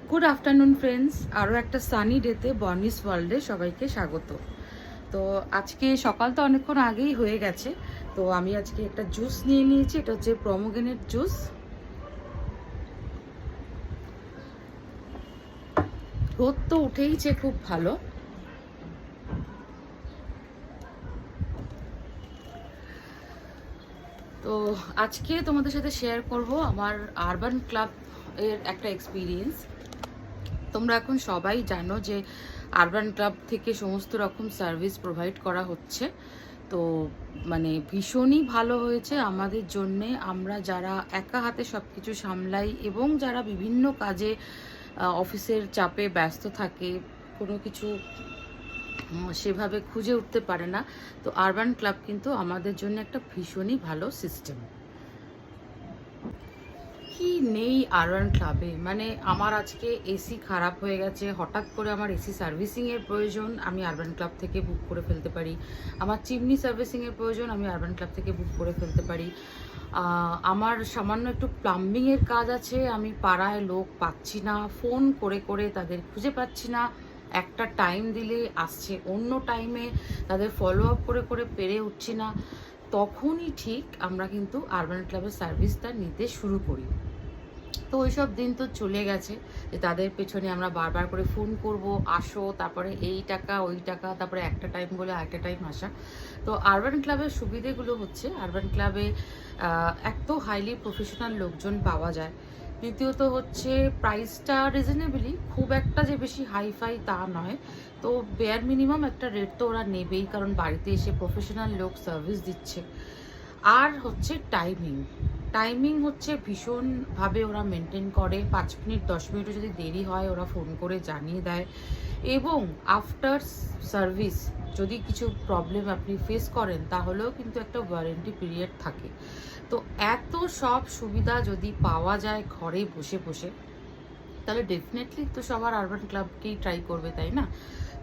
Good afternoon friends, আরও একটা সানি ডেতে বর্নিস ওয়ার্ল্ডে সবাইকে স্বাগত। তো আজকে সকাল তো অনেকক্ষণ আগেই হয়ে গেছে। তো আমি আজকে একটা জুস নিয়ে নিয়েছি, এটা হচ্ছে প্রমোগ্রেনেট জুস। রোদ তো উঠেইছে খুব ভালো। তো আজকে তোমাদের সাথে শেয়ার করব আমার আরবান ক্লাব এর একটা এক্সপিরিয়েন্স। তোমরা এখন সবাই জানো যে আরবান ক্লাব থেকে সমস্ত রকম সার্ভিস প্রোভাইড করা হচ্ছে। তো মানে ভীষণই ভালো হয়েছে আমাদের জন্যে, আমরা যারা একা হাতে সব কিছু সামলাই এবং যারা বিভিন্ন কাজে অফিসের চাপে ব্যস্ত থাকে, কোনো কিছু সেভাবে খুঁজে উঠতে পারে না। তো আরবান ক্লাব কিন্তু আমাদের জন্য একটা ভীষণই ভালো সিস্টেম। কি নেই আরবান ক্লাবে, মানে আমার আজকে এসি খারাপ হয়ে গেছে, হঠাৎ করে আমার এসি সার্ভিসিংয়ের প্রয়োজন, আমি আরবান ক্লাব থেকে বুক করে ফেলতে পারি। আমার চিমনি সার্ভিসিংয়ের প্রয়োজন, আমি আরবান ক্লাব থেকে বুক করে ফেলতে পারি। আমার সামান্য একটু প্লাম্বিংয়ের কাজ আছে, আমি পাড়ায় লোক পাচ্ছি না, ফোন করে করে তাদের খুঁজে পাচ্ছি না, একটা টাইম দিলে আসছে অন্য টাইমে, তাদের ফলো আপ করে করে পেরে উঠছি না, তখনই ঠিক আমরা কিন্তু আরবান ক্লাবের সার্ভিসটা নিতে শুরু করি। তো ওইসব দিন তো চলে গেছে যে তাদের পেছনে আমরা বারবার করে ফোন করব, আসো, তারপরে এই টাকা ওই টাকা, তারপরে একটা টাইম বলে আরেকটা টাইম আসা। তো আরবান ক্লাবের সুবিধেগুলো হচ্ছে, আরবান ক্লাবে এক তো হাইলি প্রফেশনাল লোকজন পাওয়া যায়, দ্বিতীয়ত হচ্ছে প্রাইসটা রিজনেবলি, খুব একটা যে বেশি হাইফাই তা নয়। তো বেয়ার মিনিমাম একটা রেট তো ওরা নেবেই, কারণ বাড়িতে এসে প্রফেশনাল লোক সার্ভিস দিচ্ছে। আর হচ্ছে টাইমিং, টাইমিং হচ্ছে ভীষণভাবে ওরা মেনটেন করে। 5 মিনিট 10 মিনিটও যদি দেরি হয় ওরা ফোন করে জানিয়ে দেয়। এবং আফটার সার্ভিস যদি কিছু প্রবলেম আপনি ফেস করেন তাহলেও কিন্তু একটা ওয়ারেন্টি পিরিয়ড থাকে। তো এত সব সুবিধা যদি পাওয়া যায় ঘরে বসে বসে, তাহলে ডেফিনেটলি তো সবার আরবান ক্লাবকেই ট্রাই করবে, তাই না?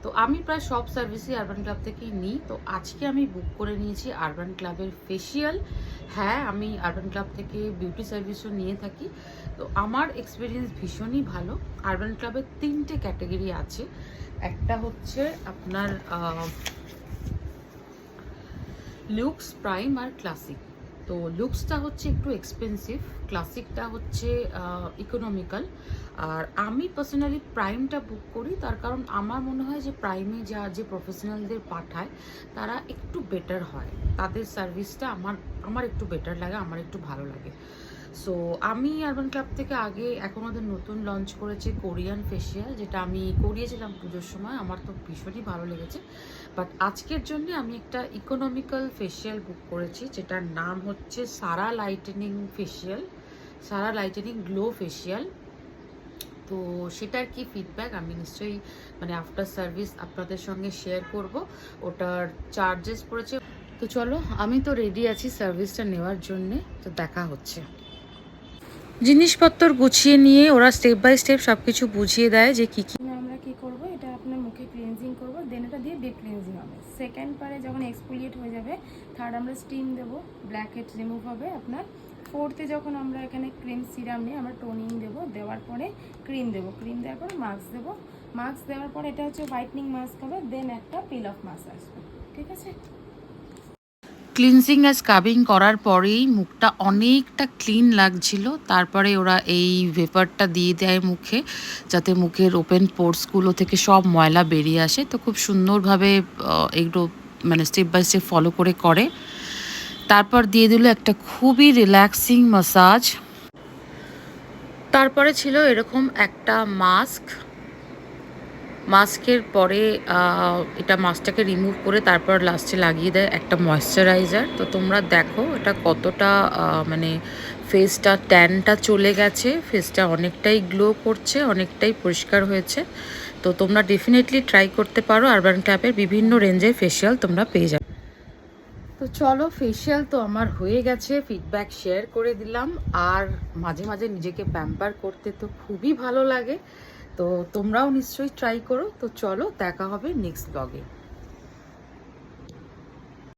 তো আমি প্রায় সব সার্ভিসই আরবান ক্লাব থেকেই নিই। তো আজকে আমি বুক করে নিয়েছি আরবান ক্লাবের ফেসিয়াল। হ্যাঁ, আমি আরবান ক্লাব থেকে বিউটি সার্ভিসও নিয়ে থাকি। তো আমার এক্সপিরিয়েন্স ভীষণই ভালো। আরবান ক্লাবের 3টে ক্যাটাগরি আছে। একটা হচ্ছে আপনার লুক্স, প্রাইম আর ক্লাসিক। তো লুক্সটা হচ্ছে একটু এক্সপেন্সিভ, ক্লাসিকটা হচ্ছে ইকোনমিক্যাল। আর আমি পার্সোনালি প্রাইমটা বুক করি, তার কারণ আমার মনে হয় যে প্রাইমে যে প্রফেশনালদের পাঠায় তারা একটু বেটার হয়, তাদের সার্ভিসটা আমার একটু বেটার লাগে, আমার একটু ভালো লাগে। সো আমি আরবান ক্লাব থেকে আগে, এখন ওদের নতুন লঞ্চ করেছে কোরিয়ান ফেসিয়াল, যেটা আমি করিয়েছিলাম পুজোর সময়, আমার তো ভীষণই ভালো লেগেছে। বাট আজকের জন্য আমি একটা ইকোনমিক্যাল ফেসিয়াল বুক করেছি, যেটার নাম হচ্ছে সারা লাইটেনিং ফেসিয়াল, সারা লাইটেনিং গ্লো ফেসিয়াল। তো সেটার কি ফিডব্যাক আমি নিশ্চয়ই মানে আফটার সার্ভিস আপনাদের সঙ্গে শেয়ার করব। ওটার চার্জেস পড়েছে। তো চলো, আমি তো রেডি আছি সার্ভিসটা নেওয়ার জন্যে, তো দেখা হচ্ছে। জিনিসপত্র গুছিয়ে নিয়ে ওরা স্টেপ বাই স্টেপ সব কিছু বুঝিয়ে দেয় যে কী কী আমরা কি করব, এটা আপনার মুখে ক্লিনজিং করব, দেন এটা দিয়ে ডিপ ক্লিনজিং হবে। সেকেন্ড পারে যখন এক্সফোলিয়েট হয়ে যাবে, থার্ড আমরা স্টিম দেব, ব্ল্যাক হেড রিমুভ হবে আপনার। ফোর্থে যখন আমরা এখানে ক্রিম সিরাম নিয়ে আমরা টোনিং দেবো, দেওয়ার পরে ক্রিম দেবো, ক্রিম দেওয়ার পরে মাস্ক দেবো, মাস্ক দেওয়ার পরে এটা হচ্ছে হোয়াইটনিং মাস্ক হবে, দেন একটা পিল অফ মাস্ক আসবে। ঠিক আছে? ক্লিনজিং আর স্ক্রাবিং করার পরেই মুখটা অনেকটা ক্লিন লাগছিল। তারপরে ওরা এই ভেপারটা দিয়ে দেয় মুখে, যাতে মুখের ওপেন পোর্সগুলো থেকে সব ময়লা বেরিয়ে আসে। তো খুব সুন্দরভাবে এগুলো মানে স্টেপ বাই স্টেপ ফলো করে করে। তারপর দিয়ে দিল একটা খুবই রিল্যাক্সিং ম্যাসাজ। তারপরে ছিল এরকম একটা মাস্ক, মাস্কের পরে এটা মাস্কটাকে রিমুভ করে তারপর লাস্টে লাগিয়ে দেয় একটা ময়শ্চারাইজার। তো তোমরা দেখো এটা কতটা মানে ফেসটা ট্যানটা চলে গেছে, ফেসটা অনেকটাই গ্লো করছে, অনেকটাই পরিষ্কার হয়েছে। তো তোমরা ডেফিনেটলি ট্রাই করতে পারো, আরবান ক্লাবের বিভিন্ন রেঞ্জের ফেসিয়াল তোমরা পেয়ে যাবে। তো চলো, ফেসিয়াল তো আমার হয়ে গেছে, ফিডব্যাক শেয়ার করে দিলাম। আর মাঝে মাঝে নিজেকে প্যাম্পার করতে তো খুবই ভালো লাগে। তো তোমরাও নিশ্চয়ই ট্রাই করো। তো চলো, দেখা হবে নেক্সট ব্লগে।